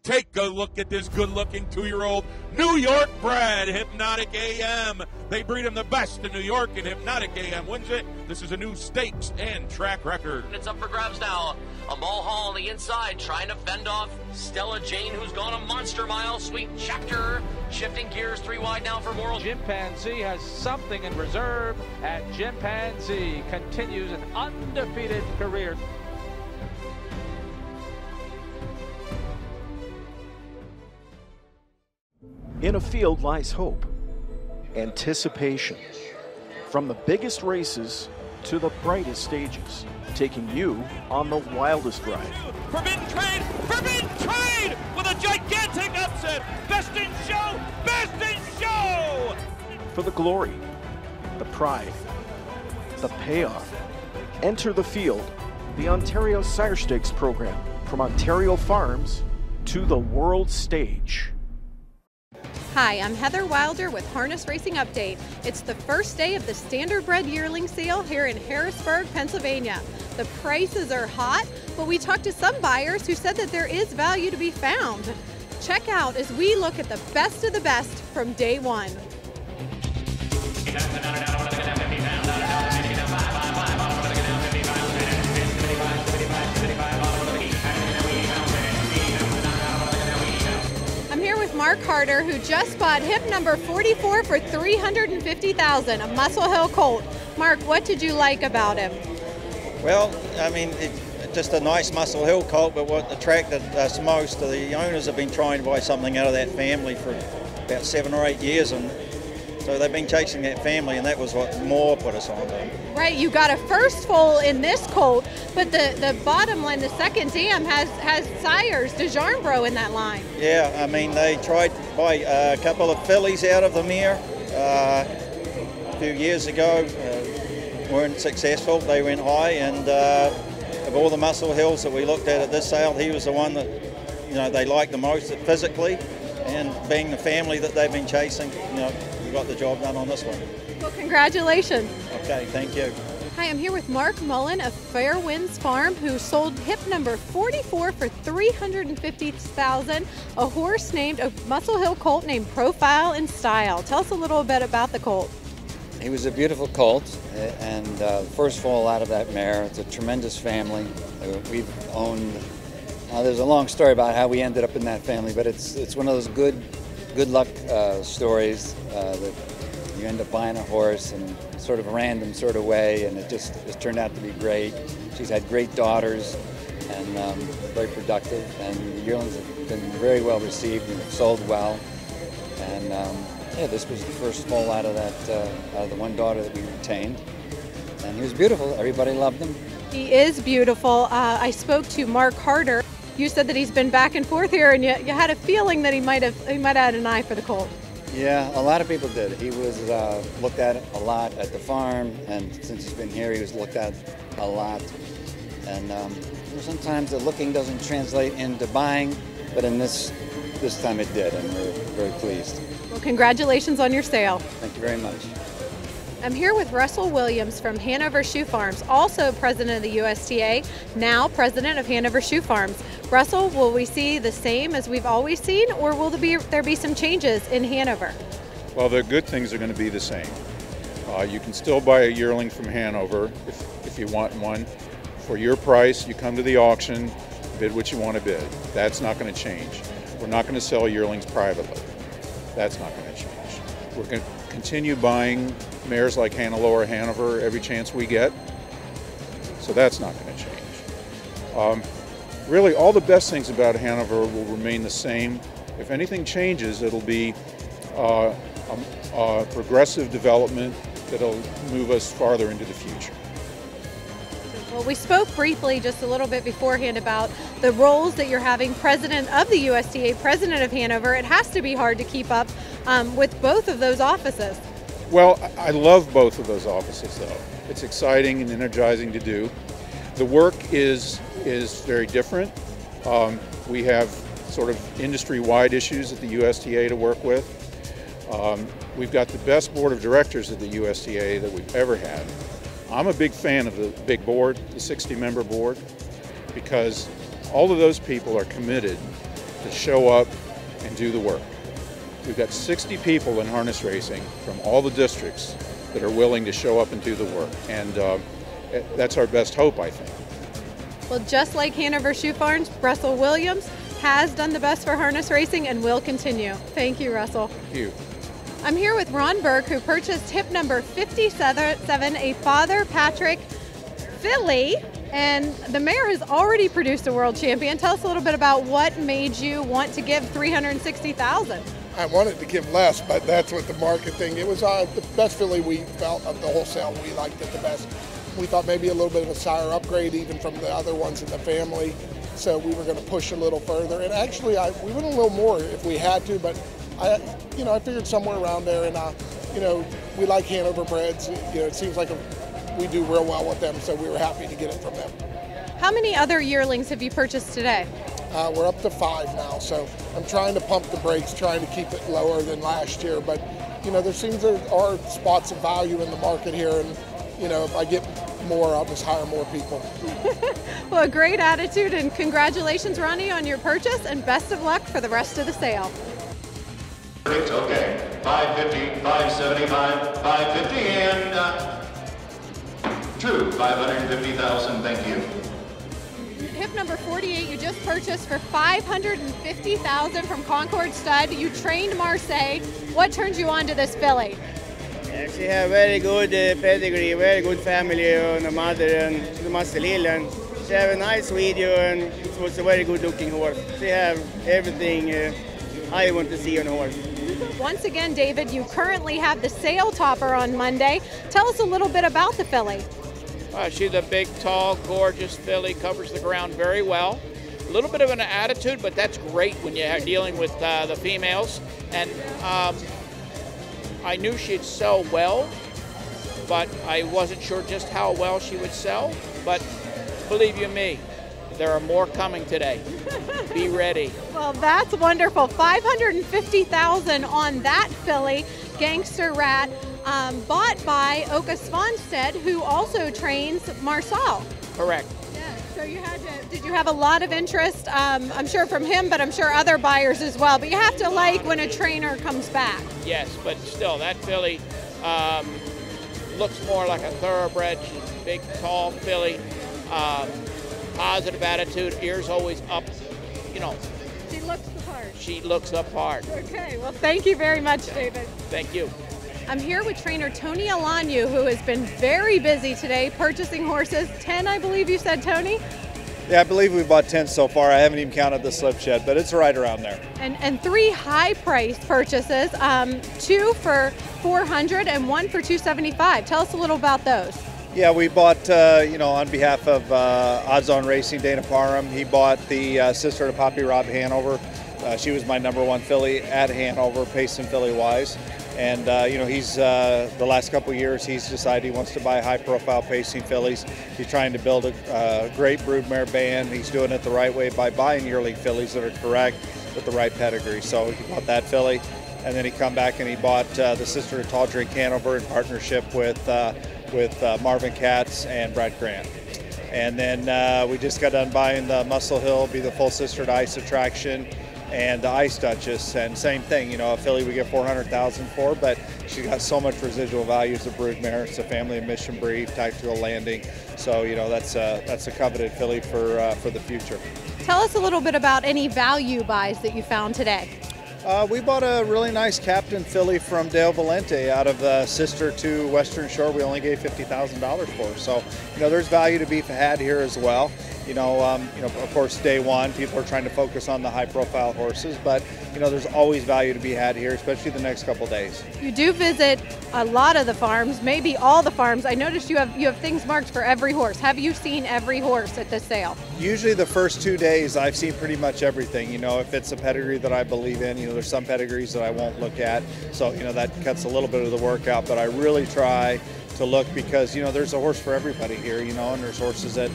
Take a look at this good-looking 2-year-old New York bred Hypnotic AM. They breed him the best in New York, and Hypnotic AM wins it. This is a new stakes and track record. It's up for grabs now. A Mulhall on the inside trying to fend off Stella Jane, who's gone a monster mile. Sweet Chapter shifting gears 3 wide now for Moral. Chimpanzee has something in reserve, and Chimpanzee continues an undefeated career. In a field lies hope, anticipation. From the biggest races to the brightest stages, taking you on the wildest ride. Forbidden trade with a gigantic upset. Best in show. For the glory, the pride, the payoff. Enter the field, the Ontario Sire Stakes program, from Ontario farms to the world stage. Hi, I'm Heather Wilder with Harness Racing Update. It's the first day of the Standardbred yearling sale here in Harrisburg, Pennsylvania. The prices are hot, but we talked to some buyers who said that there is value to be found. Check out as we look at the best of the best from day one. Mark Harder, who just bought hip number 44 for $350,000, a Muscle Hill colt. Mark, what did you like about him? Well, I mean, it's just a nice Muscle Hill colt, but what attracted us most, the owners have been trying to buy something out of that family for about 7 or 8 years, and so they've been chasing that family, and that was what more put us on them. Right, you got a first foal in this colt, but the bottom line, the second dam, has sires, DeJarnbro in that line. Yeah, I mean, they tried to buy a couple of fillies out of the mare a few years ago, weren't successful. They went high, and of all the Muscle Hills that we looked at this sale, he was the one that, you know, they liked the most physically, and being the family that they've been chasing, you know, we got the job done on this one. Well, congratulations. Okay, thank you. Hi, I'm here with Mark Mullen of Fairwinds Farm, who sold hip number 44 for $350,000, a horse named a Muscle Hill colt named Profile and Style. Tell us a little bit about the colt. He was a beautiful colt, and first foal out of that mare. It's a tremendous family. We've owned. There's a long story about how we ended up in that family, but it's one of those good luck stories that you end up buying a horse in sort of a random sort of way, and it turned out to be great. She's had great daughters and very productive, and the yearlings have been very well received and sold well. And yeah, this was the first foal out of the one daughter that we retained, and he was beautiful. Everybody loved him. He is beautiful. I spoke to Mark Harder. You said that he's been back and forth here, and you had a feeling that he might have had an eye for the colt. Yeah, a lot of people did. He was looked at a lot at the farm, and since he's been here, he was looked at a lot. And sometimes the looking doesn't translate into buying, but in this time it did, and we're very pleased. Well, congratulations on your sale. Thank you very much. I'm here with Russell Williams from Hanover Shoe Farms, also president of the USTA, now president of Hanover Shoe Farms. Russell, will we see the same as we've always seen, or will there be some changes in Hanover? Well, the good things are going to be the same. You can still buy a yearling from Hanover if you want one. For your price, you come to the auction, bid what you want to bid. That's not going to change. We're not going to sell yearlings privately. That's not going to change. We're going to continue buying mares like Hannelore Hanover every chance we get, so that's not going to change. Really, all the best things about Hanover will remain the same. If anything changes, it'll be progressive development that'll move us farther into the future. Well, we spoke briefly just a little bit beforehand about the roles that you're having, president of the USTA, president of Hanover. It has to be hard to keep up with both of those offices. Well, I love both of those offices, though. It's exciting and energizing to do. The work is very different. We have sort of industry-wide issues at the USTA to work with. We've got the best board of directors at the USTA that we've ever had. I'm a big fan of the big board, the 60-member board, because all of those people are committed to show up and do the work. We've got 60 people in harness racing from all the districts that are willing to show up and do the work, and that's our best hope, I think. Well, just like Hanover Shoe Farms, Russell Williams has done the best for harness racing and will continue. Thank you, Russell. Thank you. I'm here with Ron Burke, who purchased hip number 57, a Father Patrick filly, and the mare has already produced a world champion. Tell us a little bit about what made you want to give $360,000. I wanted to give less, but that's what the market thing. It was the best filly we felt of the wholesale. We liked it the best. We thought maybe a little bit of a sire upgrade even from the other ones in the family. So we were going to push a little further. And actually, we went a little more if we had to, but I figured somewhere around there. And we like Hanover breds. It seems like we do real well with them, so we were happy to get it from them. How many other yearlings have you purchased today? We're up to 5 now, so I'm trying to pump the brakes, trying to keep it lower than last year. But there are spots of value in the market here, and if I get more, I'll just hire more people. Well, a great attitude, and congratulations, Ronnie, on your purchase, and best of luck for the rest of the sale. Okay, 550, 575, 550, and true, 550,000. Thank you. Hip number 48, you just purchased for $550,000 from Concord Stud. You trained Marseille. What turned you on to this filly? She has very good pedigree, very good family, and a mother, and she's a muscle hill, and she has a nice video, and it was a very good looking horse. She has everything I want to see on a horse. Once again, David, you currently have the sale topper on Monday. Tell us a little bit about the filly. She's a big, tall, gorgeous filly, covers the ground very well. A little bit of an attitude, but that's great when you're dealing with the females. And I knew she'd sell well, but I wasn't sure just how well she would sell. But believe you me, there are more coming today. Be ready. Well, that's wonderful. $550,000 on that filly, Gangster Rat. Bought by Oka Svanstedt, who also trains Marcel. Correct. Yeah, so did you have a lot of interest? I'm sure from him, but I'm sure other buyers as well. But you have to like when a trainer comes back. Yes, but still, that filly looks more like a thoroughbred. She's a big, tall filly. Positive attitude, ears always up, She looks the part. She looks the part. Okay, well, thank you very much, David. Thank you. I'm here with trainer Tony Alagnu, who has been very busy today purchasing horses. 10, I believe you said, Tony? Yeah, I believe we bought 10 so far. I haven't even counted the slips yet, but it's right around there. And 3 high-priced purchases, 2 for $400 and 1 for $275. Tell us a little about those. Yeah, we bought, on behalf of Odds On Racing, Dana Parham. He bought the sister to Poppy Rob Hanover. She was my #1 filly at Hanover, pace and filly-wise. And, he's, the last couple years, he's decided he wants to buy high-profile pacing fillies. He's trying to build a great broodmare band. He's doing it the right way by buying yearling fillies that are correct with the right pedigree. So he bought that filly, and then he come back and he bought the sister to Tall Drink Hanover in partnership with Marvin Katz and Brad Grant. And then we just got done buying the Muscle Hill, be the full sister to Ice Attraction, and the Ice Duchess, and same thing, a filly we get $400,000 for, but she got so much residual value as a broodmare. It's a family admission breed, tactical landing, so that's a coveted filly for the future. Tell us a little bit about any value buys that you found today. We bought a really nice captain filly from Dale Valente out of the sister to Western Shore. We only gave $50,000 for. So, there's value to be had here as well. Of course, day one, people are trying to focus on the high-profile horses, but there's always value to be had here, especially the next couple days. You do visit a lot of the farms, maybe all the farms. I noticed you have things marked for every horse. Have you seen every horse at this sale? Usually the first 2 days, I've seen pretty much everything. If it's a pedigree that I believe in, there's some pedigrees that I won't look at, so that cuts a little bit of the work out. But I really try to look because there's a horse for everybody here, and there's horses that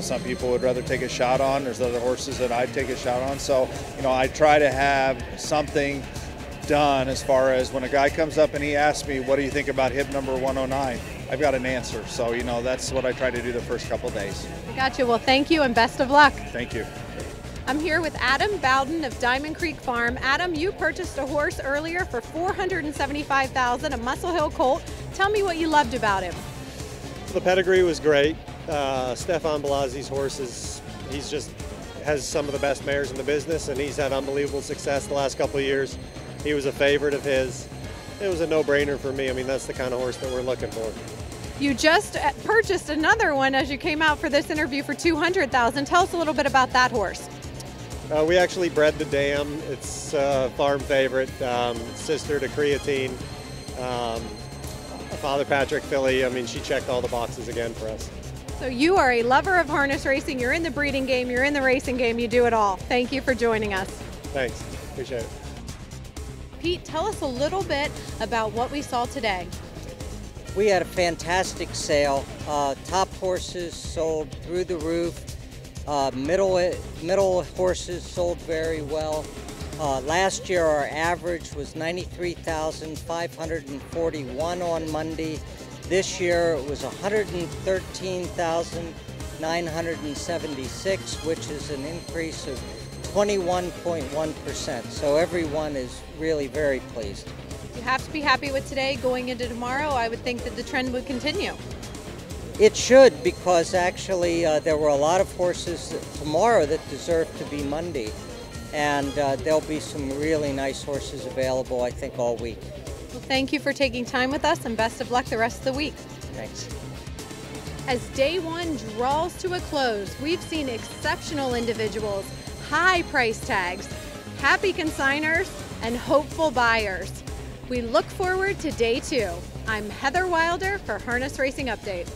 some people would rather take a shot on. There's other horses that I'd take a shot on. So I try to have something done as far as when a guy comes up and he asks me, what do you think about hip number 109? I've got an answer. So that's what I try to do the first couple days. Gotcha. Well, thank you and best of luck. Thank you. I'm here with Adam Bowden of Diamond Creek Farm. Adam, you purchased a horse earlier for $475,000, a Muscle Hill colt. Tell me what you loved about him. The pedigree was great. Stefan Blasi's horse he's just has some of the best mares in the business, and he's had unbelievable success the last couple of years. He was a favorite of his. It was a no-brainer for me. I mean, that's the kind of horse that we're looking for. You just purchased another one as you came out for this interview for $200,000. Tell us a little bit about that horse. We actually bred the dam. It's a farm favorite, sister to Creatine, Father Patrick filly. I mean, she checked all the boxes again for us. So you are a lover of harness racing. You're in the breeding game, you're in the racing game, you do it all. Thank you for joining us. Thanks, appreciate it. Pete, tell us a little bit about what we saw today. We had a fantastic sale. Top horses sold through the roof. Middle horses sold very well. Last year our average was 93,541 on Monday. This year it was 113,976, which is an increase of 21.1%. So everyone is really very pleased. You have to be happy with today. Going into tomorrow, I would think that the trend would continue. It should, because actually there were a lot of horses tomorrow that deserve to be Monday, and there'll be some really nice horses available, I think, all week. Well, thank you for taking time with us, and best of luck the rest of the week. Thanks. As day one draws to a close, we've seen exceptional individuals, high price tags, happy consigners, and hopeful buyers. We look forward to day two. I'm Heather Wilder for Harness Racing Update.